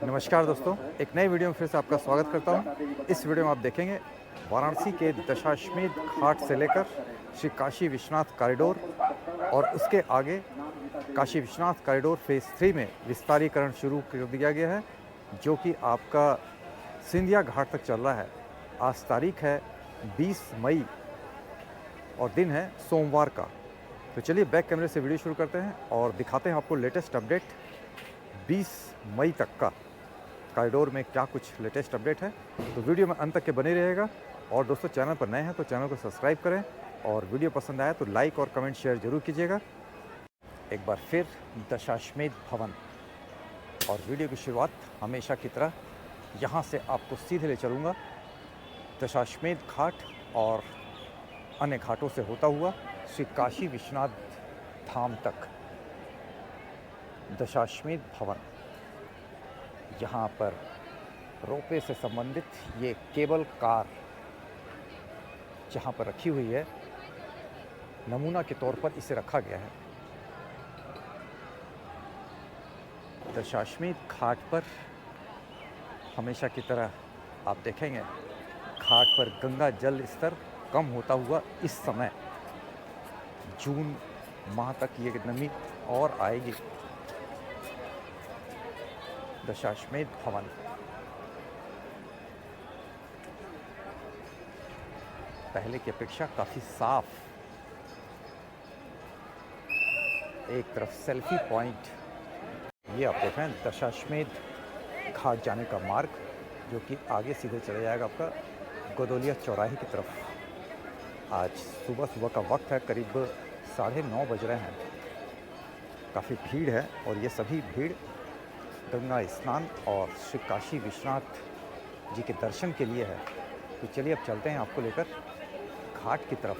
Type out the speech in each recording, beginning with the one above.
नमस्कार दोस्तों, एक नए वीडियो में फिर से आपका स्वागत करता हूं। इस वीडियो में आप देखेंगे वाराणसी के दशाश्वमेध घाट से लेकर श्री काशी विश्वनाथ कॉरिडोर और उसके आगे काशी विश्वनाथ कॉरिडोर फेज़ 3 में विस्तारीकरण शुरू कर दिया गया है, जो कि आपका सिंधिया घाट तक चल रहा है। आज तारीख है 20 मई और दिन है सोमवार का। तो चलिए बैक कैमरे से वीडियो शुरू करते हैं और दिखाते हैं आपको लेटेस्ट अपडेट 20 मई तक का कॉरिडोर में क्या कुछ लेटेस्ट अपडेट है। तो वीडियो में अंत तक के बने रहेगा। और दोस्तों, चैनल पर नए हैं तो चैनल को सब्सक्राइब करें और वीडियो पसंद आया तो लाइक और कमेंट शेयर जरूर कीजिएगा। एक बार फिर दशाश्वमेध भवन और वीडियो की शुरुआत हमेशा की तरह यहाँ से आपको सीधे ले चलूँगा दशाश्वमेध घाट और अन्य घाटों से होता हुआ श्री काशी विश्वनाथ धाम तक। दशाश्वमेध भवन, यहाँ पर रोपवे से संबंधित ये केबल कार जहाँ पर रखी हुई है, नमूना के तौर पर इसे रखा गया है। दशाश्वमेध घाट पर हमेशा की तरह आप देखेंगे घाट पर गंगा जल स्तर कम होता हुआ इस समय जून माह तक ये नमी और आएगी। दशाश्वमेध भवन पहले की अपेक्षा काफ़ी साफ। एक तरफ सेल्फी पॉइंट, ये आप देख रहे हैं दशाश्वमेध घाट जाने का मार्ग, जो कि आगे सीधे चले जाएगा आपका गोदोलिया चौराहे की तरफ। आज सुबह सुबह का वक्त है, करीब 9:30 बज रहे हैं। काफ़ी भीड़ है और ये सभी भीड़ गंगा स्नान और श्री काशी विश्वनाथ जी के दर्शन के लिए है। तो चलिए अब चलते हैं आपको लेकर घाट की तरफ।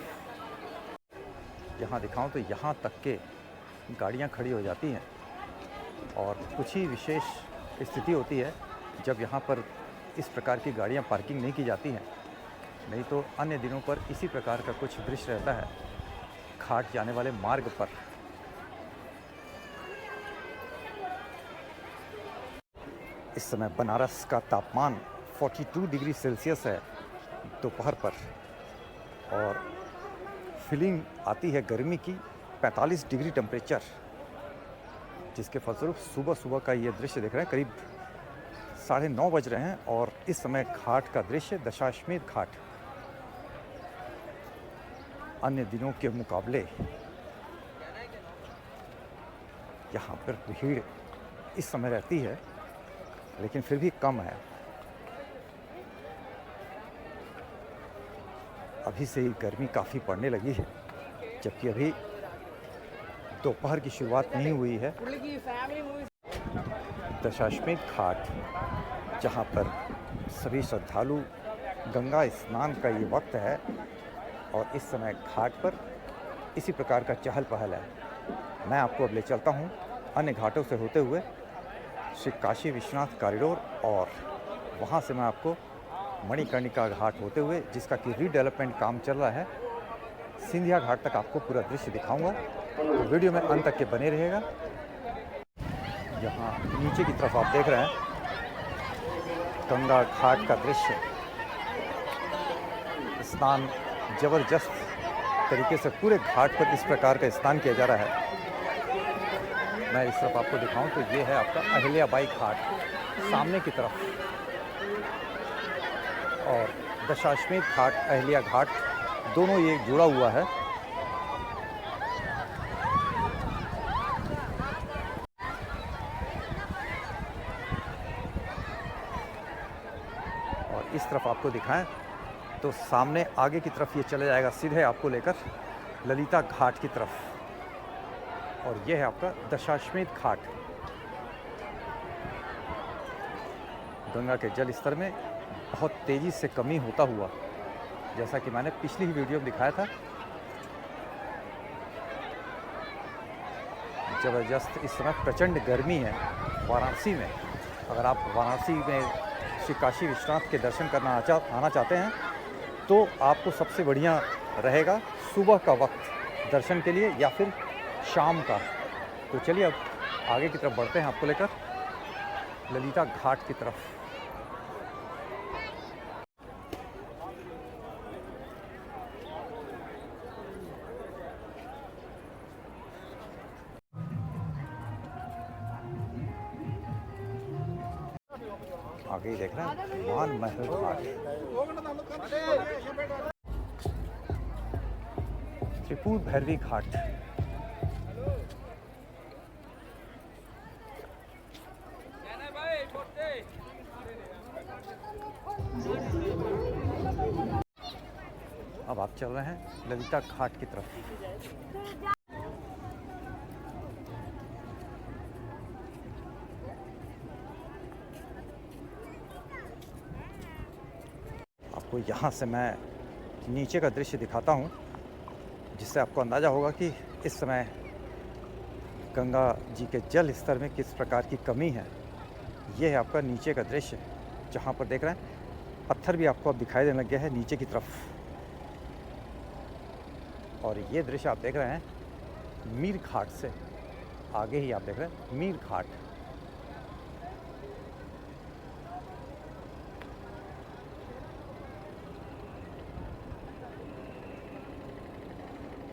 यहाँ दिखाऊं तो यहाँ तक के गाड़ियाँ खड़ी हो जाती हैं और कुछ ही विशेष स्थिति होती है जब यहाँ पर इस प्रकार की गाड़ियाँ पार्किंग नहीं की जाती हैं। नहीं तो अन्य दिनों पर इसी प्रकार का कुछ दृश्य रहता है घाट जाने वाले मार्ग पर। इस समय बनारस का तापमान 42 डिग्री सेल्सियस है दोपहर पर और फीलिंग आती है गर्मी की 45 डिग्री टेम्परेचर, जिसके फलस्वरूप सुबह सुबह का ये दृश्य देख रहे हैं। करीब 9:30 बज रहे हैं और इस समय घाट का दृश्य दशाश्वमेध घाट अन्य दिनों के मुकाबले यहाँ पर भीड़ इस समय रहती है, लेकिन फिर भी कम है। अभी से ही गर्मी काफ़ी पड़ने लगी है, जबकि अभी दोपहर की शुरुआत नहीं हुई है। दशाश्वमेध घाट, जहाँ पर सभी श्रद्धालु गंगा स्नान का ये वक्त है और इस समय घाट पर इसी प्रकार का चहल पहल है। मैं आपको अब ले चलता हूँ अन्य घाटों से होते हुए श्री काशी विश्वनाथ कॉरिडोर और वहाँ से मैं आपको मणिकर्णिका घाट होते हुए, जिसका कि रीडेवलपमेंट काम चल रहा है, सिंधिया घाट तक आपको पूरा दृश्य दिखाऊंगा। तो वीडियो में अंत तक के बने रहेगा। यहाँ नीचे की तरफ आप देख रहे हैं गंगा घाट का दृश्य। स्नान जबरदस्त तरीके से पूरे घाट पर इस प्रकार का स्नान किया जा रहा है। मैं इस तरफ आपको दिखाऊं तो ये है आपका अहिल्याबाई घाट सामने की तरफ, और दशाश्वमेध घाट अहिल्या घाट दोनों ये जुड़ा हुआ है। और इस तरफ आपको दिखाएं तो सामने आगे की तरफ ये चले जाएगा सीधे आपको लेकर ललिता घाट की तरफ, और यह है आपका दशाश्वमेध घाट। गंगा के जल स्तर में बहुत तेज़ी से कमी होता हुआ, जैसा कि मैंने पिछली ही वीडियो में दिखाया था, ज़बरदस्त इस समय प्रचंड गर्मी है वाराणसी में। अगर आप वाराणसी में श्री काशी विश्वनाथ के दर्शन आना चाहते हैं तो आपको सबसे बढ़िया रहेगा सुबह का वक्त दर्शन के लिए या फिर शाम का। तो चलिए अब आगे की तरफ बढ़ते हैं आपको लेकर ललिता घाट की तरफ। आगे ही देख रहे हैं मान महल घाट, त्रिपुर भैरवी घाट। अब आप चल रहे हैं ललिता घाट की तरफ। आपको यहाँ से मैं नीचे का दृश्य दिखाता हूँ, जिससे आपको अंदाज़ा होगा कि इस समय गंगा जी के जल स्तर में किस प्रकार की कमी है। ये है आपका नीचे का दृश्य, जहाँ पर देख रहे हैं पत्थर भी आपको अब दिखाई देने लग गया है नीचे की तरफ। और ये दृश्य आप देख रहे हैं मीर घाट से आगे ही आप देख रहे हैं मीर घाट।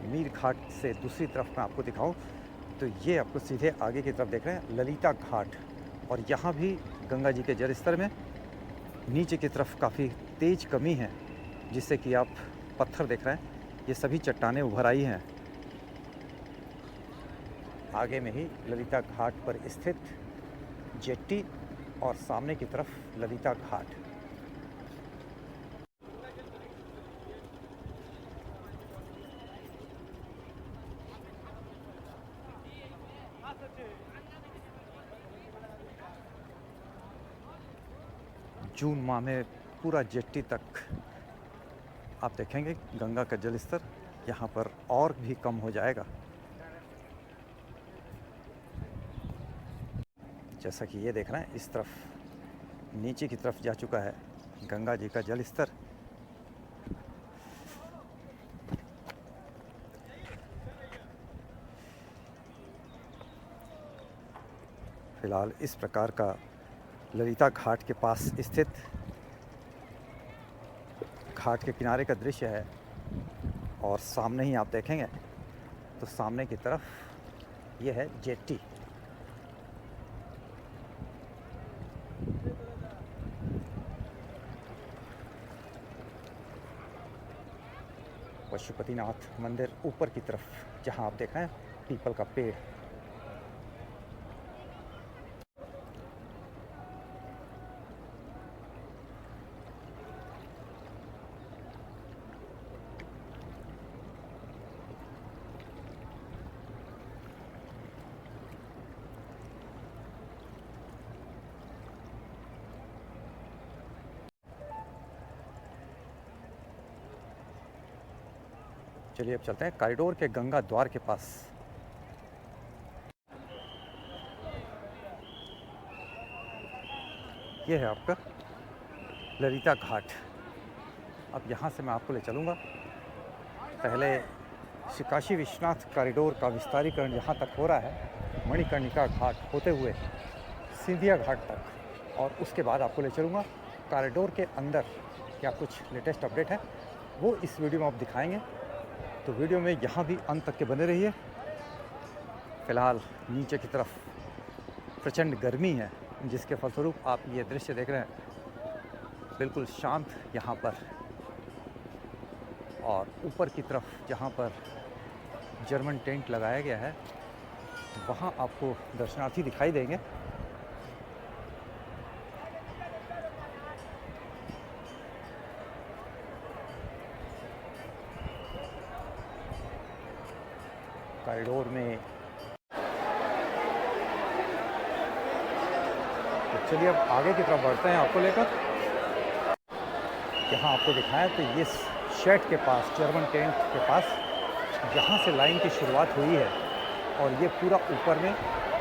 मीर घाट से दूसरी तरफ मैं आपको दिखाऊं तो ये आपको सीधे आगे की तरफ देख रहे हैं ललिता घाट। और यहाँ भी गंगा जी के जल स्तर में नीचे की तरफ काफ़ी तेज कमी है, जिससे कि आप पत्थर देख रहे हैं ये सभी चट्टानें उभर आई हैं। आगे में ही ललिता घाट पर स्थित जेट्टी और सामने की तरफ ललिता घाट। जून माह में पूरा जेट्टी तक आप देखेंगे गंगा का जल स्तर यहाँ पर और भी कम हो जाएगा। जैसा कि ये देख रहे हैं इस तरफ नीचे की तरफ जा चुका है गंगा जी का जल स्तर। फिलहाल इस प्रकार का ललिता घाट के पास स्थित घाट के किनारे का दृश्य है। और सामने ही आप देखेंगे तो सामने की तरफ यह है जेट्टी। पशुपतिनाथ मंदिर ऊपर की तरफ जहां आप देख रहे हैं पीपल का पेड़। चलिए अब चलते हैं कॉरिडोर के गंगा द्वार के पास। ये है आपका ललिता घाट। अब यहाँ से मैं आपको ले चलूँगा पहले श्री काशी विश्वनाथ कॉरिडोर का विस्तारीकरण जहाँ तक हो रहा है मणिकर्णिका घाट होते हुए सिंधिया घाट तक, और उसके बाद आपको ले चलूँगा कॉरिडोर के अंदर क्या कुछ लेटेस्ट अपडेट है वो इस वीडियो में आप दिखाएंगे। तो वीडियो में यहाँ भी अंत तक के बने रहिए। फ़िलहाल नीचे की तरफ प्रचंड गर्मी है, जिसके फलस्वरूप आप ये दृश्य देख रहे हैं बिल्कुल शांत यहाँ पर। और ऊपर की तरफ जहाँ पर जर्मन टेंट लगाया गया है वहाँ आपको दर्शनार्थी दिखाई देंगे। कॉरिडोर में तो चलिए अब आगे की तरफ बढ़ते हैं आपको लेकर। यहाँ आपको दिखाया तो ये शेड के पास जर्मन टेंट के पास जहाँ से लाइन की शुरुआत हुई है और ये पूरा ऊपर में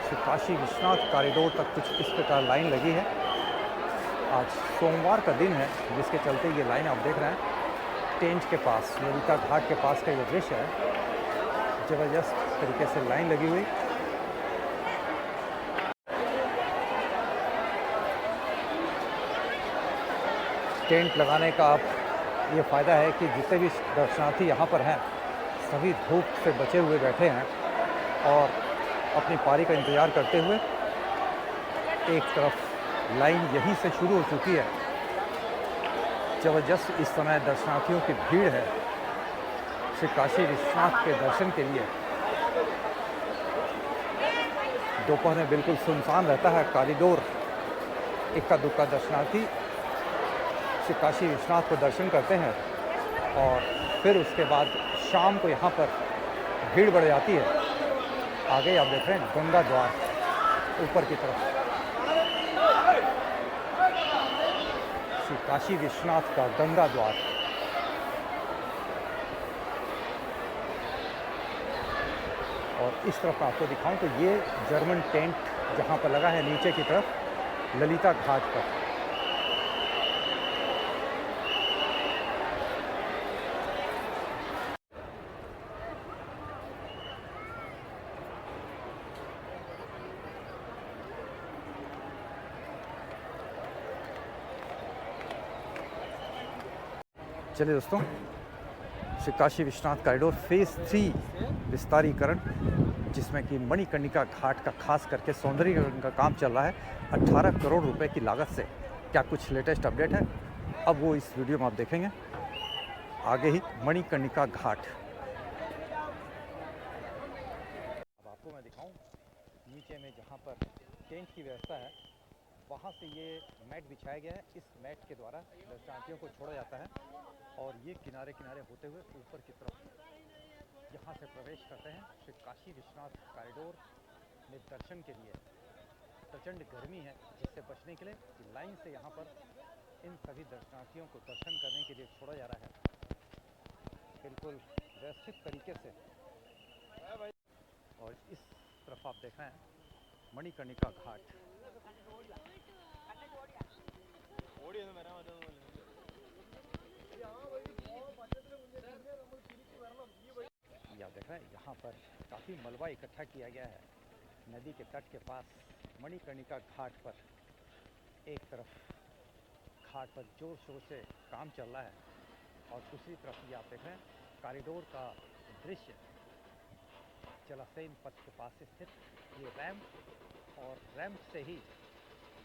श्री काशी विश्वनाथ कॉरिडोर तक कुछ इस प्रकार लाइन लगी है। आज सोमवार का दिन है, जिसके चलते ये लाइन आप देख रहे हैं टेंट के पास ललिता घाट के पास का ये दृश्य है। ज़बरदस्त तरीके से लाइन लगी हुई। टेंट लगाने का आप ये फ़ायदा है कि जितने भी दर्शनार्थी यहाँ पर हैं सभी धूप से बचे हुए बैठे हैं और अपनी पारी का इंतज़ार करते हुए। एक तरफ लाइन यहीं से शुरू हो चुकी है, ज़बरदस्त इस समय दर्शनार्थियों की भीड़ है श्री काशी विश्वनाथ के दर्शन के लिए। दोपहर में बिल्कुल सुनसान रहता है कॉरिडोर, इक्का दुक्का दर्शनार्थी श्री काशी विश्वनाथ को दर्शन करते हैं और फिर उसके बाद शाम को यहाँ पर भीड़ बढ़ जाती है। आगे आप देख रहे हैं गंगा द्वार ऊपर की तरफ, श्री काशी विश्वनाथ का गंगा द्वार। और इस तरफ आपको दिखाऊं तो ये जर्मन टेंट जहाँ पर लगा है नीचे की तरफ ललिता घाट पर। चलिए दोस्तों, श्री काशी विश्वनाथ कॉरिडोर फेज़ 3 विस्तारीकरण, जिसमें कि मणिकर्णिका घाट का खास करके सौंदर्यीकरण का काम चल रहा है 18 करोड़ रुपए की लागत से। क्या कुछ लेटेस्ट अपडेट है, अब वो इस वीडियो में आप देखेंगे। आगे ही मणिकर्णिका घाट। अब आपको मैं दिखाऊं नीचे में जहाँ पर टेंट की व्यवस्था है, वहाँ से ये मैट बिछाया गया है। इस मैट के द्वारा दर्शनार्थियों को छोड़ा जाता है और ये किनारे किनारे होते हुए ऊपर की तरफ यहाँ से प्रवेश करते हैं श्री काशी विश्वनाथ कॉरिडोर में दर्शन के लिए। प्रचंड गर्मी है, जिससे बचने के लिए लाइन से यहाँ पर इन सभी दर्शनार्थियों को दर्शन करने के लिए छोड़ा जा रहा है, बिल्कुल व्यवस्थित तरीके से। और इस तरफ आप देख रहे हैं मणिकर्णिका घाट। आप देख रहे हैं यहाँ पर काफ़ी मलबा इकट्ठा किया गया है नदी के तट के पास मणिकर्णिका घाट पर। एक तरफ घाट पर जोर शोर से काम चल रहा है और दूसरी तरफ ये आप देख रहे हैं कॉरिडोर का दृश्य। जलाशयन पथ के पास स्थित ये रैंप, और रैंप से ही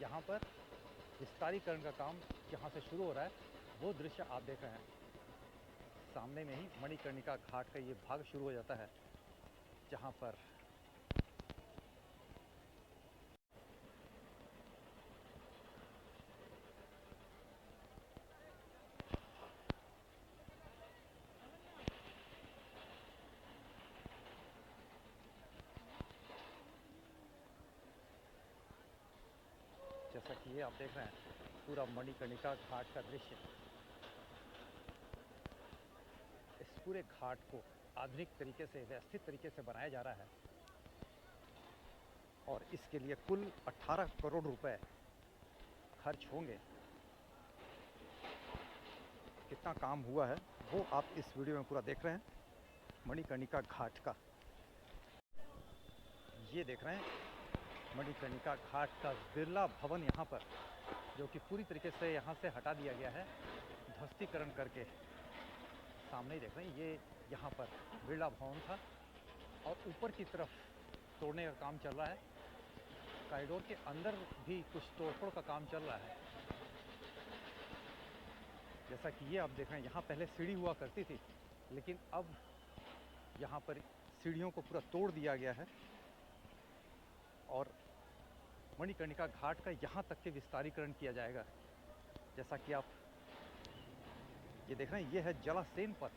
यहाँ पर विस्तारीकरण का काम जहाँ से शुरू हो रहा है वो दृश्य आप देख रहे हैं। सामने में ही मणिकर्णिका घाट का ये भाग शुरू हो जाता है, जहाँ पर जैसा कि ये आप देख रहे हैं पूरा मणिकर्णिका घाट का दृश्य। इस पूरे घाट को आधुनिक तरीके से, व्यवस्थित तरीके से बनाया जा रहा है और इसके लिए कुल 18 करोड़ रुपए खर्च होंगे। कितना काम हुआ है वो आप इस वीडियो में पूरा देख रहे हैं मणिकर्णिका घाट का। ये देख रहे हैं मणिकर्णिका घाट का बिरला भवन यहाँ पर, जो कि पूरी तरीके से यहाँ से हटा दिया गया है ध्वस्तीकरण करके। सामने ही देख रहे हैं ये यहाँ पर बिरला भवन था और ऊपर की तरफ तोड़ने का काम चल रहा है। कॉरिडोर के अंदर भी कुछ तोड़फोड़ का काम चल रहा है। जैसा कि ये आप देख रहे हैं यहाँ पहले सीढ़ी हुआ करती थी, लेकिन अब यहाँ पर सीढ़ियों को पूरा तोड़ दिया गया है और मणिकर्णिका घाट का यहाँ तक के विस्तारीकरण किया जाएगा। जैसा कि आप ये देख रहे हैं ये है जलाशयन पथ,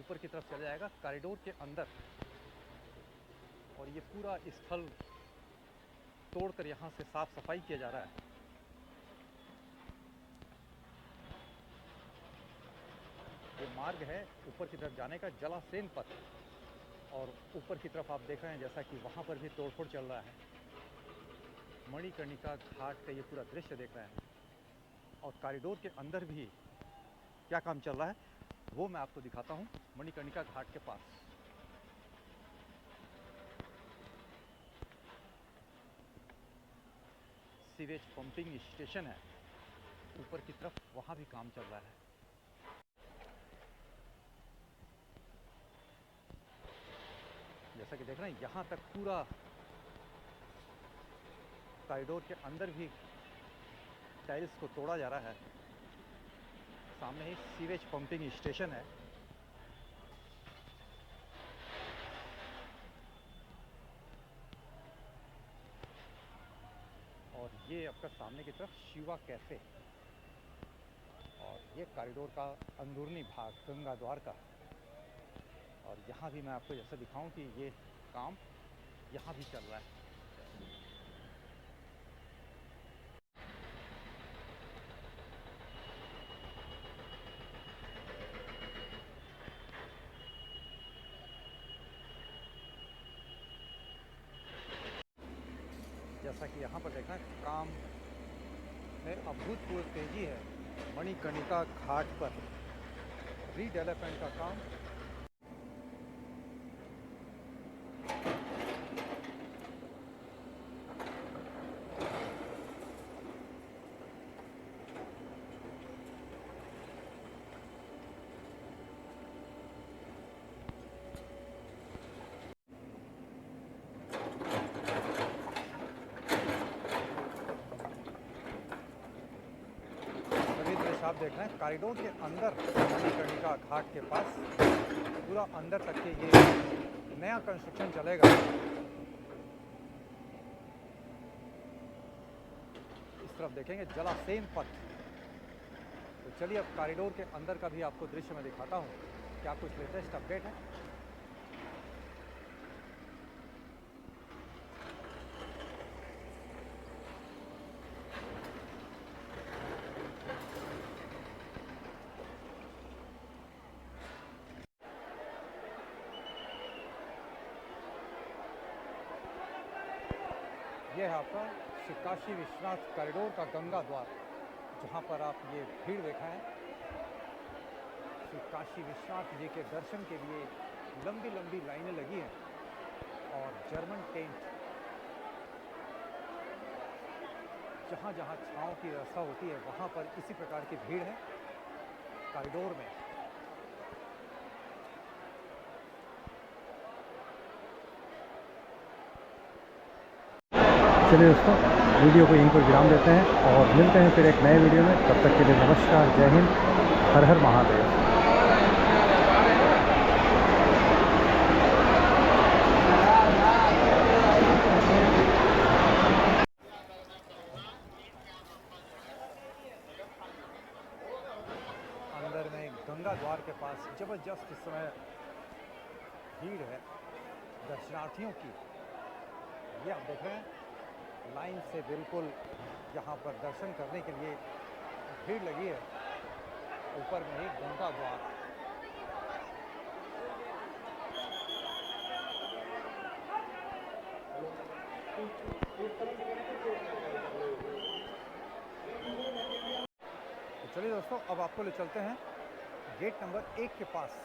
ऊपर की तरफ चला जाएगा कॉरिडोर के अंदर और ये पूरा स्थल तोड़कर यहाँ से साफ सफाई किया जा रहा है। ये मार्ग है ऊपर की तरफ जाने का जलाशयन पथ, और ऊपर की तरफ आप देख रहे हैं जैसा कि वहाँ पर भी तोड़फोड़ चल रहा है। मणिकर्णिका घाट का ये पूरा दृश्य देख रहे हैं और कॉरिडोर के अंदर भी क्या काम चल रहा है वो मैं आपको दिखाता हूँ मणिकर्णिका घाट के पास। सीवेज पंपिंग स्टेशन है ऊपर की तरफ, वहाँ भी काम चल रहा है। जैसा कि देख रहे हैं यहाँ तक पूरा कॉरिडोर के अंदर भी टाइल्स को तोड़ा जा रहा है। सामने ही सीवेज पंपिंग स्टेशन है। और ये आपका सामने की तरफ शिवा कैफ़े, और ये कॉरिडोर का अंदरूनी भाग गंगा द्वार का। और यहाँ भी मैं आपको जैसा दिखाऊं कि ये काम यहाँ भी चल रहा है। जैसा कि यहाँ पर देखा काम में अभूतपूर्व तेजी है। मणिकर्णिका घाट पर रीडेवलपमेंट का काम आप देख रहे हैं कॉरिडोर के अंदर मणिकर्णिका घाट के पास पूरा अंदर तक के ये नया कंस्ट्रक्शन चलेगा। इस तरफ देखेंगे जलासेन पथ। तो चलिए अब कॉरिडोर के अंदर का भी आपको दृश्य मैं दिखाता हूँ, क्या कुछ लेटेस्ट अपडेट है। यह है आपका श्री काशी विश्वनाथ कॉरिडोर का गंगा द्वार, जहाँ पर आप ये भीड़ देखा है। श्री काशी विश्वनाथ जी के दर्शन के लिए लंबी लंबी लाइनें लगी हैं। और जर्मन टेंट, जहाँ जहाँ छाँव की व्यवस्था होती है वहाँ पर इसी प्रकार की भीड़ है कॉरिडोर में। चलिए दोस्तों, वीडियो को यहीं पर विराम देते हैं और मिलते हैं फिर एक नए वीडियो में। तब तक के लिए नमस्कार, जय हिंद, हर हर महादेव। अंदर में गंगा द्वार के पास जबरदस्त इस समय भीड़ है दर्शनार्थियों की। ये आप देख रहे हैं लाइन से बिल्कुल यहाँ पर दर्शन करने के लिए भीड़ लगी है। ऊपर में ही गंगा द्वार। तो चलिए दोस्तों, अब आपको ले चलते हैं गेट नंबर 1 के पास।